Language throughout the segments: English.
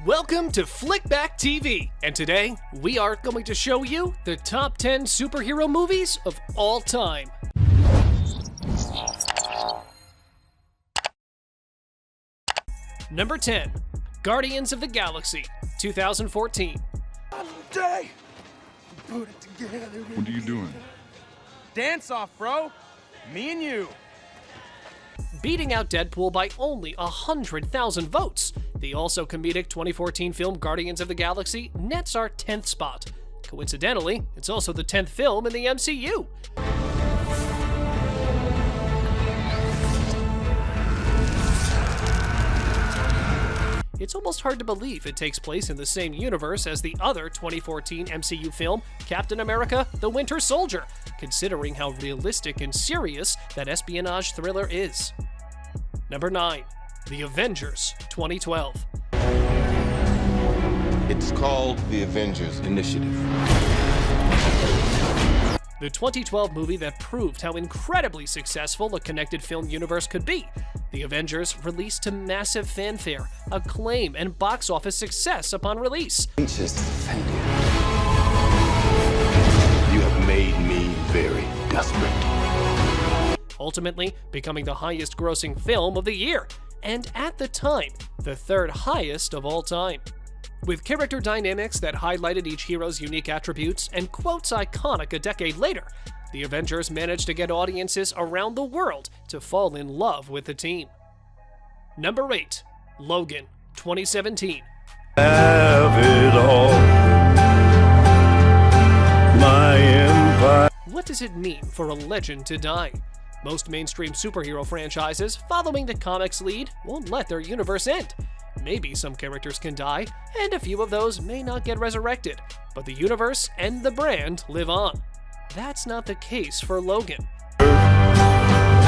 Welcome to Flickback TV, and today we are going to show you the top 10 superhero movies of all time. Number 10, Guardians of the Galaxy, 2014. Day. Put it together. What are you doing? Dance off, bro. Me and you. Beating out Deadpool by only 100,000 votes, the also comedic 2014 film Guardians of the Galaxy nets our 10th spot. Coincidentally, it's also the 10th film in the MCU. It's almost hard to believe it takes place in the same universe as the other 2014 MCU film, Captain America: The Winter Soldier, considering how realistic and serious that espionage thriller is. Number 9, The Avengers, 2012. It's called the Avengers Initiative. The 2012 movie that proved how incredibly successful a connected film universe could be. The Avengers released to massive fanfare, acclaim, and box office success upon release. Just defend you. You have made me very desperate. Ultimately becoming the highest grossing film of the year, and at the time, the third highest of all time. With character dynamics that highlighted each hero's unique attributes and quotes iconic a decade later, the Avengers managed to get audiences around the world to fall in love with the team. Number 8, Logan, 2017. Have it all. My empire. What does it mean for a legend to die? Most mainstream superhero franchises following the comics lead won't let their universe end. Maybe some characters can die, and a few of those may not get resurrected, but the universe and the brand live on. That's not the case for Logan. I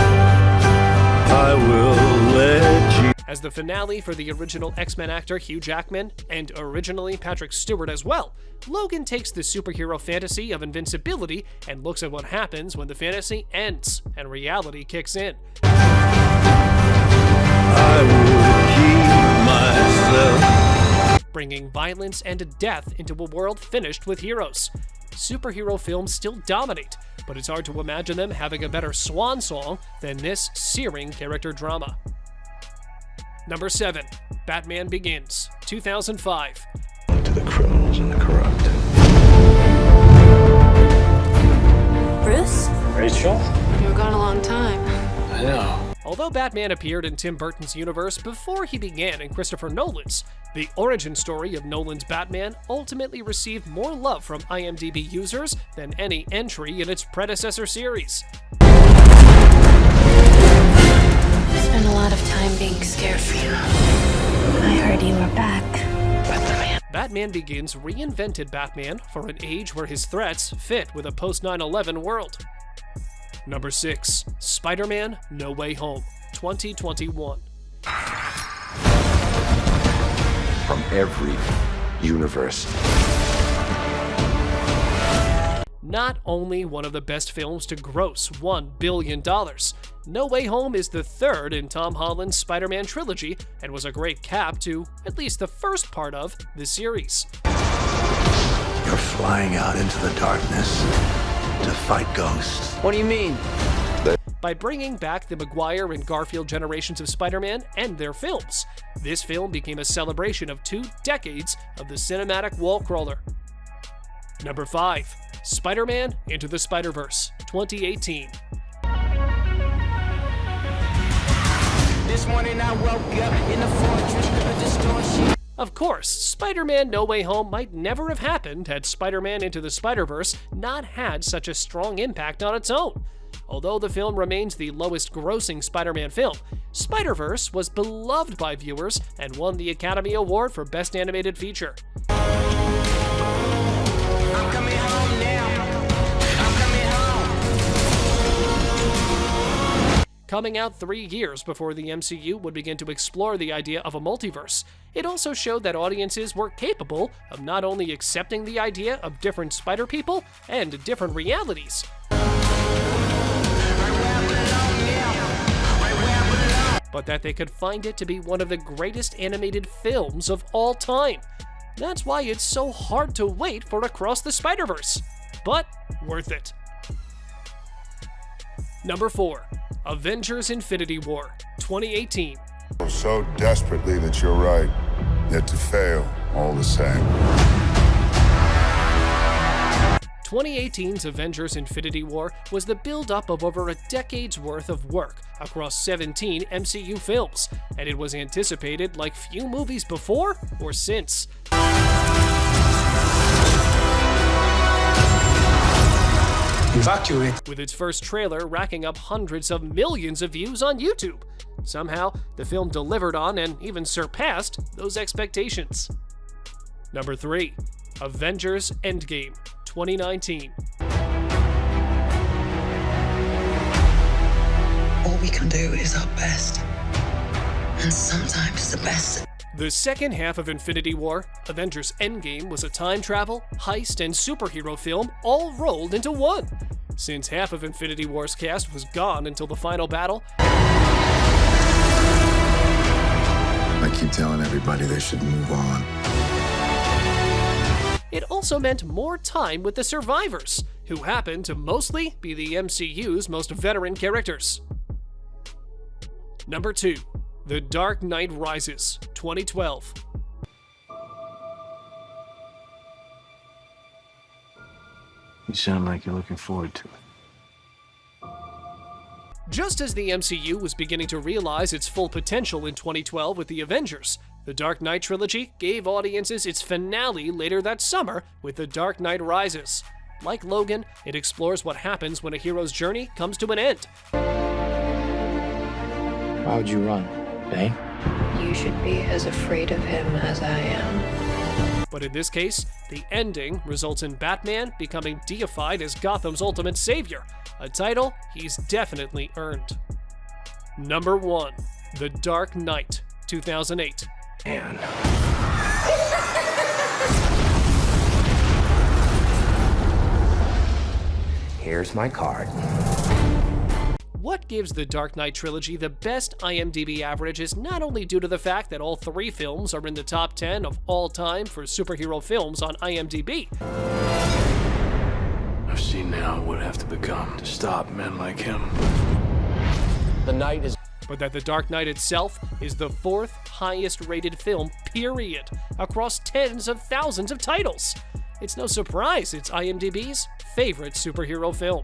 will let you. As the finale for the original X-Men actor Hugh Jackman, and originally Patrick Stewart as well, Logan takes the superhero fantasy of invincibility and looks at what happens when the fantasy ends and reality kicks in. I will keep myself. Bringing violence and death into a world finished with heroes. Superhero films still dominate, but it's hard to imagine them having a better swan song than this searing character drama. Number 7, Batman Begins, 2005. To the criminals and the corrupt. Bruce? Rachel? You were gone a long time. I know. Although Batman appeared in Tim Burton's universe before he began in Christopher Nolan's, the origin story of Nolan's Batman ultimately received more love from IMDb users than any entry in its predecessor series. Spent a lot of time being scared for you. I heard you were back. Batman Begins reinvented Batman for an age where his threats fit with a post-9/11 world. Number 6, Spider-Man: No Way Home, 2021. From every universe. Not only one of the best films to gross $1 billion, No Way Home is the third in Tom Holland's Spider-Man trilogy and was a great cap to at least the first part of the series. You're flying out into the darkness to fight ghosts. What do you mean? By bringing back the Maguire and Garfield generations of Spider-Man and their films, this film became a celebration of 2 decades of the cinematic wall crawler. Number 5, Spider-Man Into the Spider-Verse, 2018. This morning I woke up in the fortress of distortion. Of course, Spider-Man No Way Home might never have happened had Spider-Man Into the Spider-Verse not had such a strong impact on its own. Although the film remains the lowest grossing Spider-Man film, Spider-Verse was beloved by viewers and won the Academy Award for Best Animated Feature. I'm coming home now. I'm coming home. Coming out 3 years before the MCU would begin to explore the idea of a multiverse, it also showed that audiences were capable of not only accepting the idea of different spider people and different realities, but that they could find it to be one of the greatest animated films of all time. That's why it's so hard to wait for Across the Spider-Verse, but worth it. Number 4. Avengers Infinity War, 2018. So desperately that you're right, yet to fail all the same. 2018's Avengers Infinity War was the build-up of over a decade's worth of work across 17 MCU films, and it was anticipated like few movies before or since. Evacuate. With its first trailer racking up hundreds of millions of views on YouTube. Somehow, the film delivered on and even surpassed those expectations. Number 3. Avengers Endgame, 2019. All we can do is our best. And sometimes the best. The second half of Infinity War, Avengers Endgame, was a time travel, heist, and superhero film all rolled into one. Since half of Infinity War's cast was gone until the final battle, I keep telling everybody they should move on. it also meant more time with the survivors, who happen to mostly be the MCU's most veteran characters. Number 2. The Dark Knight Rises, 2012. You sound like you're looking forward to it. Just as the MCU was beginning to realize its full potential in 2012 with the Avengers, the Dark Knight trilogy gave audiences its finale later that summer with The Dark Knight Rises. Like Logan, it explores what happens when a hero's journey comes to an end. Why would you run, Bane? You should be as afraid of him as I am. But in this case, the ending results in Batman becoming deified as Gotham's ultimate savior, a title he's definitely earned. Number 1. The Dark Knight, 2008. Man. Here's my card. What gives the Dark Knight trilogy the best IMDb average is not only due to the fact that all 3 films are in the top 10 of all time for superhero films on IMDb. I've seen now what it would have to become to stop men like him. The night is. But that The Dark Knight itself is the 4th highest rated film, period, across tens of thousands of titles. It's no surprise it's IMDb's favorite superhero film.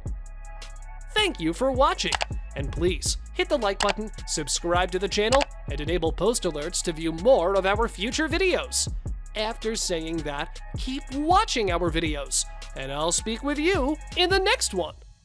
Thank you for watching, and please hit the like button, subscribe to the channel, and enable post alerts to view more of our future videos. After saying that, keep watching our videos, and I'll speak with you in the next one.